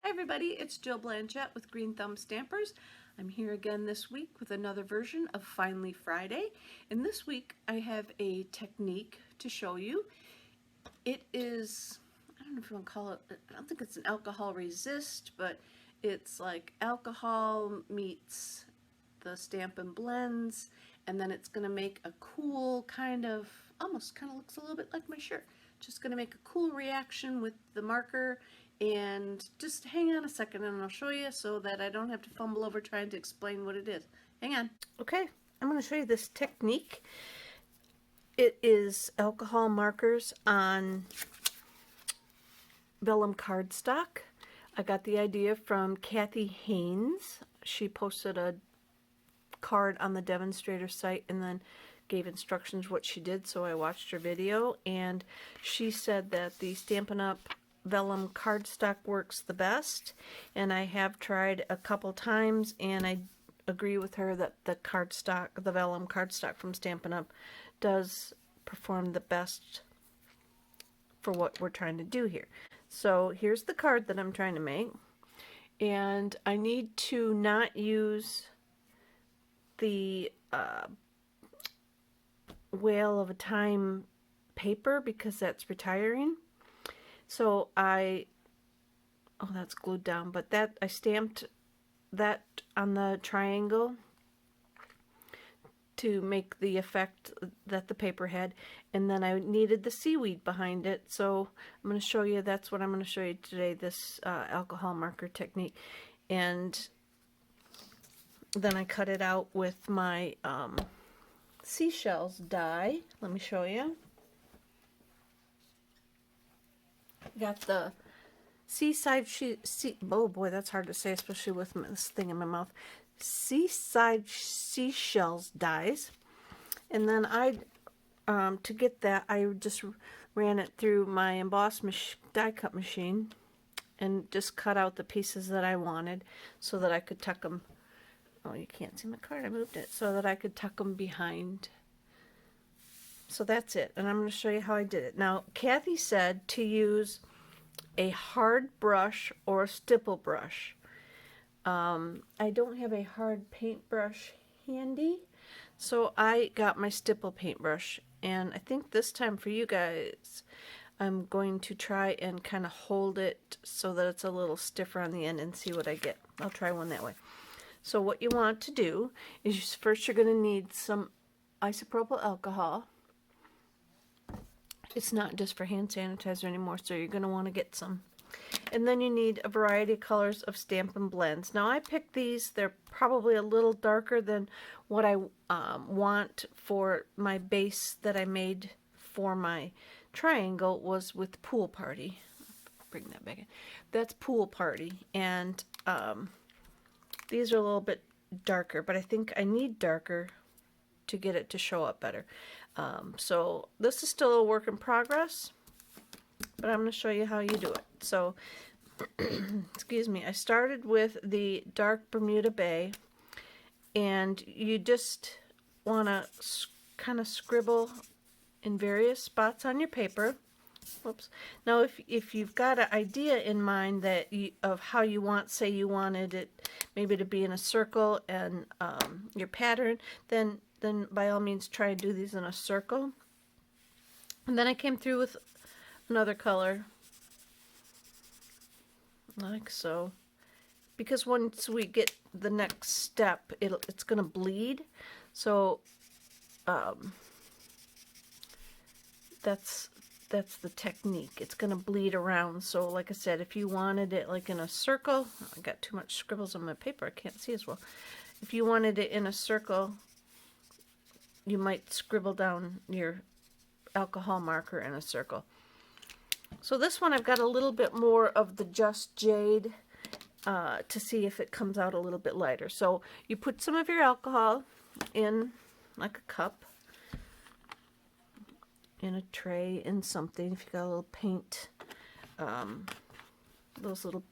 Hi everybody, it's Jill Blanchette with Green Thumb Stampers. I'm here again this week with another version of Finally Friday. And this week I have a technique to show you. It is, I don't know if you want to call it, I don't think it's an alcohol resist, but it's like alcohol meets the Stampin Blends, and then it's going to make a cool almost kind of looks a little bit like my shirt. Just going to make a cool reaction with the marker. And just hang on a second and I'll show you so that I don't have to fumble over trying to explain what it is. Hang on. Okay, I'm going to show you this technique. It is alcohol markers on vellum cardstock. I got the idea from Kathy Haynes. She posted a card on the demonstrator site and then gave instructions what she did, so I watched her video, and she said that the Stampin' Up! Vellum cardstock works the best, and I have tried a couple times, and I agree with her that the vellum cardstock from Stampin' Up! Does perform the best for what we're trying to do here. So here's the card that I'm trying to make, and I need to not use the Whale of a Time paper because that's retiring. So oh, that's glued down, but I stamped that on the triangle to make the effect that the paper had, and then I needed the seaweed behind it, so I'm going to show you, that's what I'm going to show you today, this alcohol marker technique. And then I cut it out with my seashells die. Let me show you. Got the oh boy, that's hard to say, especially with this thing in my mouth. Seaside seashells dies, and then to get that, I just ran it through my emboss die cut machine and just cut out the pieces that I wanted so that I could tuck them. Oh, you can't see my card, I moved it, so that I could tuck them behind. So that's it, and I'm going to show you how I did it. Now, Kathy said to use a hard brush or a stipple brush. I don't have a hard paintbrush handy, so I got my stipple paintbrush, and I think this time for you guys, I'm going to try and kind of hold it so that it's a little stiffer on the end and see what I get. I'll try one that way. So what you want to do is first you're going to need some isopropyl alcohol. It's not just for hand sanitizer anymore, so you're going to want to get some. And then you need a variety of colors of Stampin' Blends. Now I picked these, they're probably a little darker than what I want for my base that I made for my triangle was with Pool Party. Bring that back in. That's Pool Party, and these are a little bit darker, but I think I need darker to get it to show up better. So this is still a work in progress, but I'm going to show you how you do it. So, excuse me, I started with the dark Bermuda Bay, and you just want to kind of scribble in various spots on your paper. Whoops. Now, if you've got an idea in mind of how you want, say you wanted it maybe to be in a circle and your pattern, then by all means try and do these in a circle. And then I came through with another color, like so, because once we get the next step, it's going to bleed. So that's the technique. It's going to bleed around. So like I said, if you wanted it like in a circle, I got too much scribbles on my paper, I can't see as well. If you wanted it in a circle, you might scribble down your alcohol marker in a circle. So this one I've got a little bit more of the Just Jade to see if it comes out a little bit lighter. So you put some of your alcohol in like a cup, in a tray, in something. If you got a little paint, those little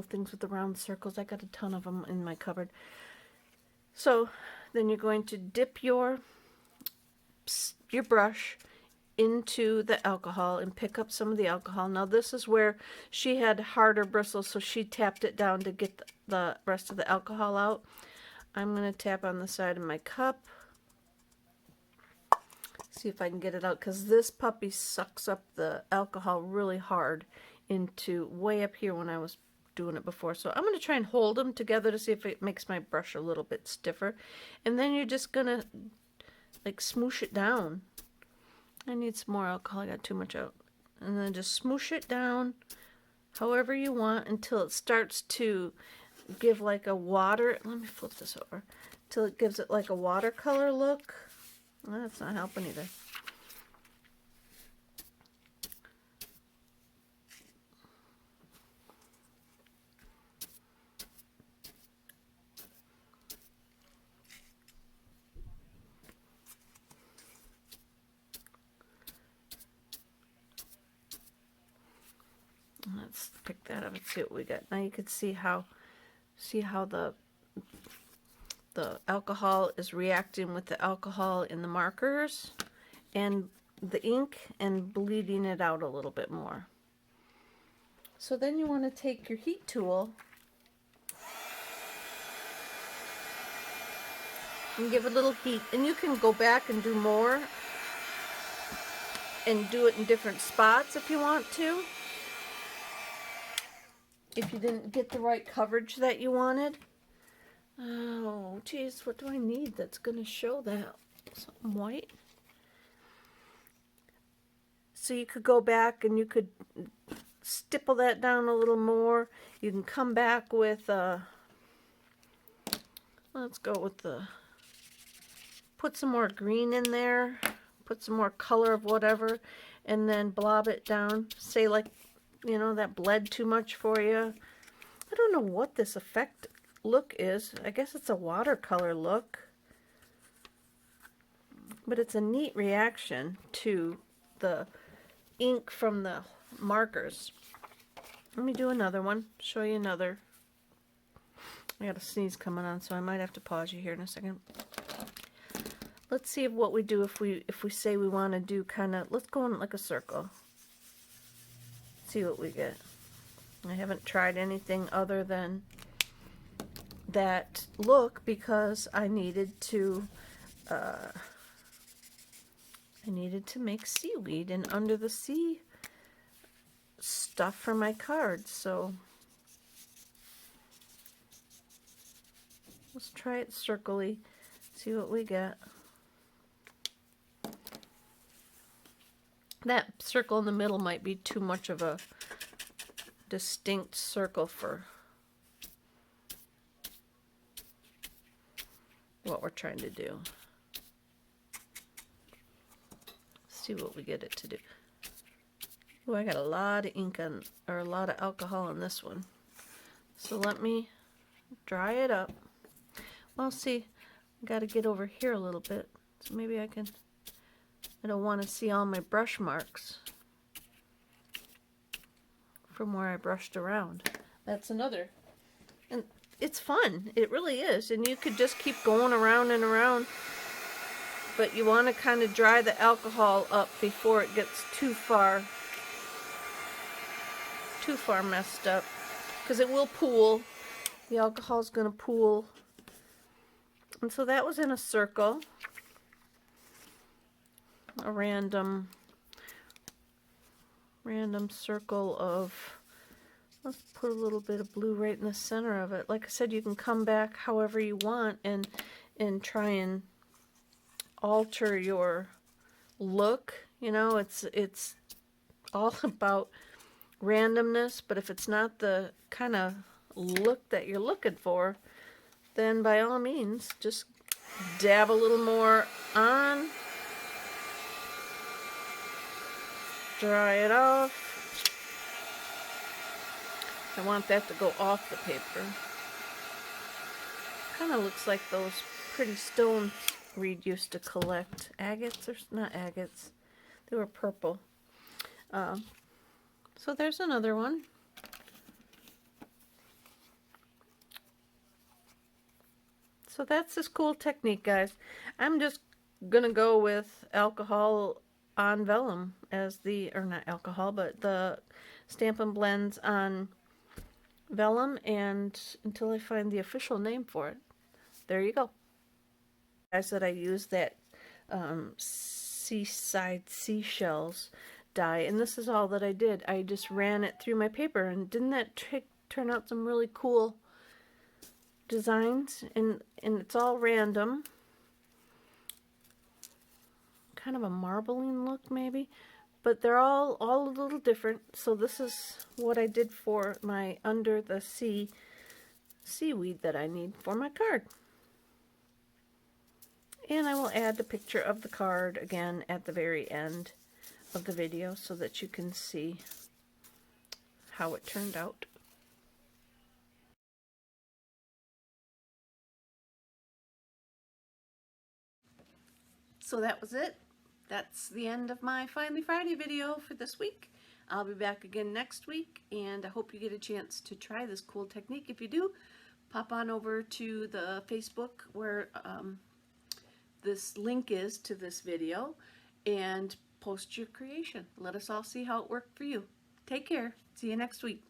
things with the round circles, I got a ton of them in my cupboard. So then you're going to dip your brush into the alcohol and pick up some of the alcohol. Now this is where she had harder bristles, so she tapped it down to get the rest of the alcohol out. I'm going to tap on the side of my cup. See if I can get it out, because this puppy sucks up the alcohol really hard into way up here when I was doing it before. So I'm going to try and hold them together to see if it makes my brush a little bit stiffer. And then you're just going to like smoosh it down. I need some more alcohol. I got too much out. And then just smoosh it down however you want until it starts to give like a water. Let me flip this over. Till it gives it like a watercolor look. Well, that's not helping either. Let's pick that up and see what we got. Now you can see how the alcohol is reacting with the alcohol in the markers and the ink and bleeding it out a little bit more. So then you want to take your heat tool and give it a little heat, and you can go back and do more and do it in different spots if you want to, if you didn't get the right coverage that you wanted. Oh, geez, what do I need that's going to show that? Something white? So you could go back and you could stipple that down a little more. You can come back with, let's go with put some more green in there, put some more color of whatever, and then blob it down. Say like, you know, that bled too much for you. I don't know what this effect look is. I guess it's a watercolor look, but it's a neat reaction to the ink from the markers. Let me do another one, show you another. I got a sneeze coming on, so I might have to pause you here in a second. Let's see what we do if we say we want to do kind of, let's go in like a circle. See what we get. I haven't tried anything other than that look because I needed to make seaweed and under the sea stuff for my cards. So let's try it circly, see what we get. That circle in the middle might be too much of a distinct circle for what we're trying to do. See what we get it to do. Oh, I got a lot of ink on, or a lot of alcohol in this one. So let me dry it up. Well, see, I got to get over here a little bit. So maybe I don't want to see all my brush marks from where I brushed around. That's another. And it's fun. It really is. And you could just keep going around and around. But you want to kind of dry the alcohol up before it gets too far messed up. Because it will pool. The alcohol is going to pool. And so that was in a circle. A random circle of, let's put a little bit of blue right in the center of it. Like I said, you can come back however you want and try and alter your look. You know, it's all about randomness, but if it's not the kind of look that you're looking for, then by all means just dab a little more on, dry it off. I want that to go off the paper. Kind of looks like those pretty stones Reed used to collect. Agates, or not agates, they were purple. So there's another one. So that's this cool technique, guys. I'm just gonna go with alcohol on vellum as the, or not alcohol, but the Stampin' Blends on vellum, and until I find the official name for it. There you go. I said I used that seaside seashells die, and this is all that I did. I just ran it through my paper, and didn't that turn out some really cool designs? And it's all random, kind of a marbling look maybe, but they're all a little different. So this is what I did for my under the sea seaweed that I need for my card. And I will add the picture of the card again at the very end of the video so that you can see how it turned out. So that was it. That's the end of my Finally Friday video for this week. I'll be back again next week, and I hope you get a chance to try this cool technique. If you do, pop on over to the Facebook where this link is to this video and post your creation. Let us all see how it worked for you. Take care. See you next week.